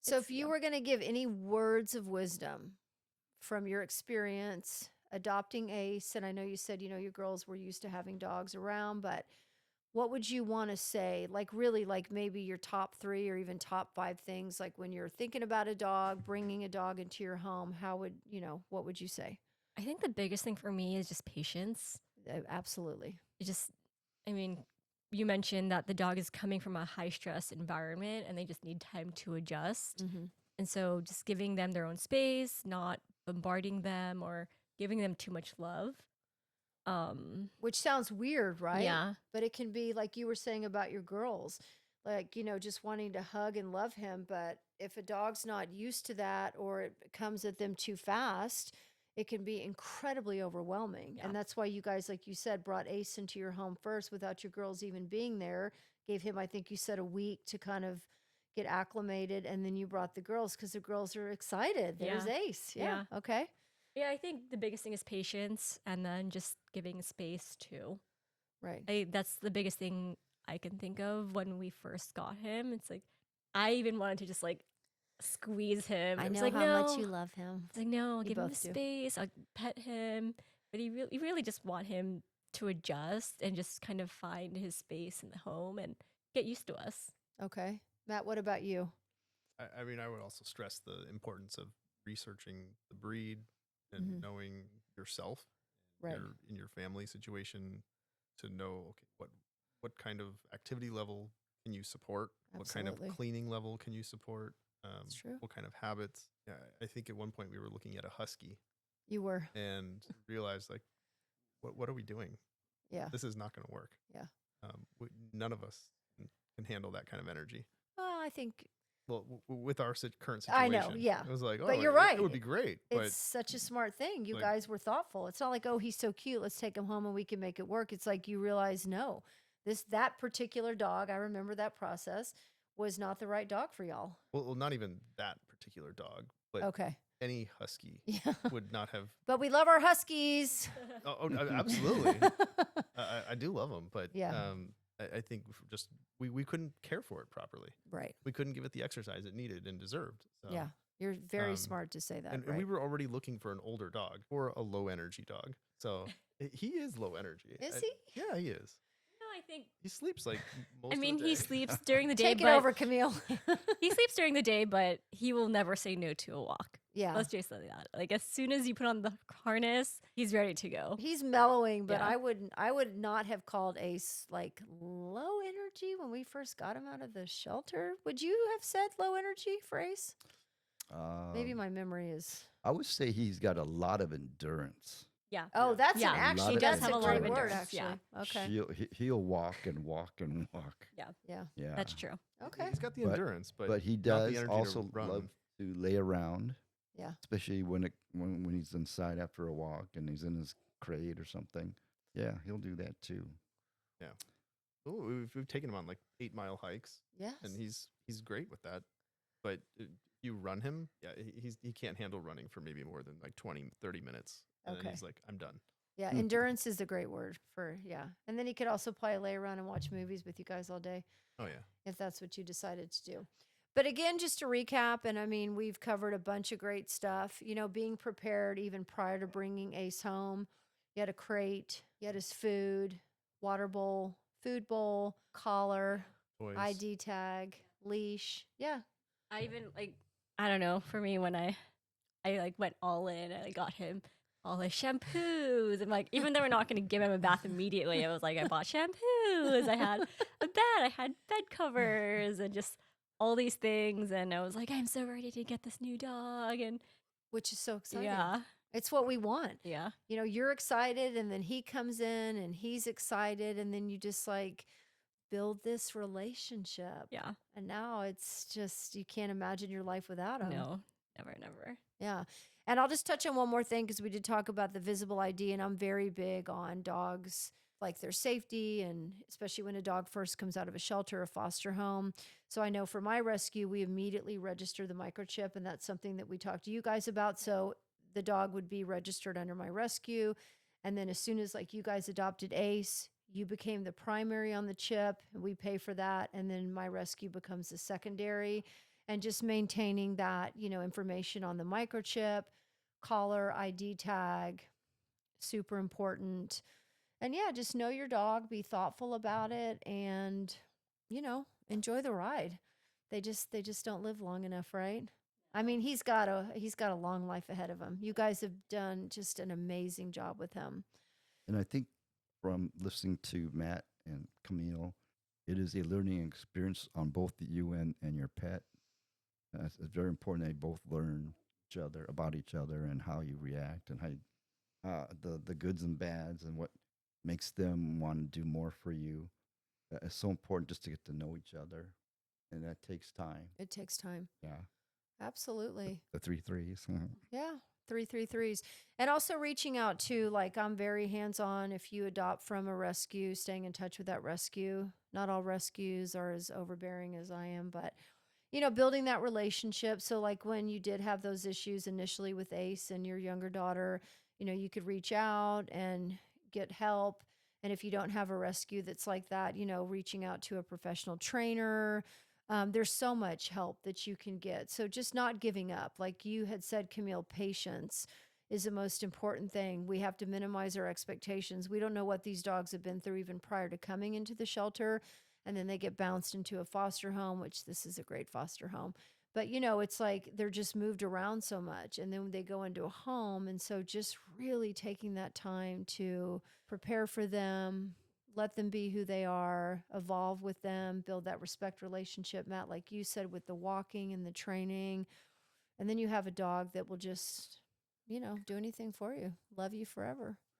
So It's if you were going to give any words of wisdom from your experience adopting Ace, and I know you said, your girls were used to having dogs around, but what would you want to say? Like, really, like maybe your top three or even top five things, like when you're thinking about a dog, bringing a dog into your home, what would you say? I think the biggest thing for me is just patience. Absolutely. It just, I mean, you mentioned that the dog is coming from a high stress environment and they just need time to adjust. Hmm. And so just giving them their own space, not bombarding them or giving them too much love. Which sounds weird, right? Yeah. But it can be like you were saying about your girls, like, just wanting to hug and love him. But if a dog's not used to that or it comes at them too fast, it can be incredibly overwhelming. Yeah. And that's why you guys, like you said, brought Ace into your home first without your girls even being there. Gave him, I think you said, a week to kind of get acclimated. And then you brought the girls because the girls are excited. There's Yeah. Ace. Yeah. Yeah. Okay. Yeah, I think the biggest thing is patience and then just giving space too. Right. That's the biggest thing I can think of when we first got him. It's like I even wanted to just like squeeze him. I It was know like, how much no. you love him. It's like, no, I'll You give him the both do. space. I'll pet him. But you really just want him to adjust and just kind of find his space in the home and get used to us. Okay. Matt, what about you? I mean, I would also stress the importance of researching the breed and Hmm. knowing yourself Right. in your family situation to know okay what kind of activity level can you support, what kind of Absolutely. cleaning level can you support, It's true. what kind of habits. Yeah, I think at one point we were looking at a husky You were. and realized like what are we doing? Yeah. This is not going to work. Yeah. None of us can handle that kind of energy. Well, I think Well, with our current I situation, know. Yeah. it was like, But oh, you're it right. would be great, but It's such a smart thing. You like, guys were thoughtful. It's not like, oh, he's so cute. Let's take him home and we can make it work. It's like you realize, no, that particular dog, I remember that process, was not the right dog for y'all. well, not even that particular dog, but Okay. any husky Yeah. would not have. But we love our huskies. Absolutely, I do love them, but Yeah. I think just we couldn't care for it properly. Right. We couldn't give it the exercise it needed and deserved. So, Yeah. You're very um, smart to say that. and Right. we were already looking for an older dog or a low energy dog. So he is low energy. Is he? Yeah, he is. No, I think He sleeps like most I mean of the he day. sleeps during the day, Take it but over, Camille. he sleeps during the day, but he will never say no to a walk. Yeah. Let's just say that. Like as soon as you put on the harness, he's ready to go. He's mellowing, but Yeah. I would not have called Ace like low energy when we first got him out of the shelter. Would you have said low energy for Ace? Maybe my memory is. I would say he's got a lot of endurance. Yeah. Oh, that's Yeah. an A actually lot of that's a endurance. great Have a lot of word. endurance, Actually, yeah. okay, He'll walk and walk and walk. yeah, Yeah, That's true. okay, He's got the But- endurance, but but he not the does energy to also run. love to lay around. Yeah. especially when he's inside after a walk and he's in his crate or something. Yeah, he'll do that too. Ooh, we've taken him on like 8-mile hikes, yes. and he's great with that. But you run him, yeah, he can't handle running for maybe more than like 20, 30 minutes. And Okay. then he's like, I'm done. Yeah, endurance is a great word for and then he could also probably lay around and watch movies with you guys all day. Oh yeah. If that's what you decided to do. But again, just to recap, and I mean, we've covered a bunch of great stuff, being prepared even prior to bringing Ace home. You had a crate, you had his food, water bowl, food bowl, collar, Toys. ID tag, leash. Yeah. I even like I don't know, for me when I like went all in, I got him all his shampoos and like even though we're not gonna give him a bath immediately, I was like I bought shampoos, I had a bed, I had bed covers and just all these things and I was like, I'm so ready to get this new dog and Which is so exciting. yeah. It's what we want. Yeah. You're excited, and then he comes in and he's excited, and then you just like build this relationship. Yeah. And now it's just, you can't imagine your life without him. No. Never. Yeah. And I'll just touch on one more thing because we did talk about the visible ID, and I'm very big on dogs, like their safety, and especially when a dog first comes out of a shelter or foster home. So I know for my rescue, we immediately register the microchip, and that's something that we talked to you guys about. So the dog would be registered under my rescue. And then as soon as like you guys adopted Ace, you became the primary on the chip, and we pay for that. And then my rescue becomes the secondary. and just maintaining that, information on the microchip, collar, ID tag, super important. And yeah, just know your dog, be thoughtful about it, and enjoy the ride. They just don't live long enough, right? I mean, he's got a long life ahead of him. You guys have done just an amazing job with him. And I think from listening to Matt and Camille, it is a learning experience on both you and your pet. It's very important they both learn each other about each other and how you react and how the goods and bads and what makes them want to do more for you. It's so important just to get to know each other, and that takes time. It takes time. Yeah, Absolutely. the three threes. Yeah. 333s. And also reaching out to, like, I'm very hands on. If you adopt from a rescue, staying in touch with that rescue. Not all rescues are as overbearing as I am, but, building that relationship. So, like, when you did have those issues initially with Ace and your younger daughter, you could reach out and get help. And if you don't have a rescue that's like that, reaching out to a professional trainer. There's so much help that you can get. So just not giving up. Like you had said, Camille, patience is the most important thing. We have to minimize our expectations. We don't know what these dogs have been through even prior to coming into the shelter. And then they get bounced into a foster home, which this is a great foster home. But, it's like they're just moved around so much. And then they go into a home. And so just really taking that time to prepare for them, let them be who they are, evolve with them, build that respect relationship, Matt, like you said, with the walking and the training. And then you have a dog that will just, do anything for you, love you forever.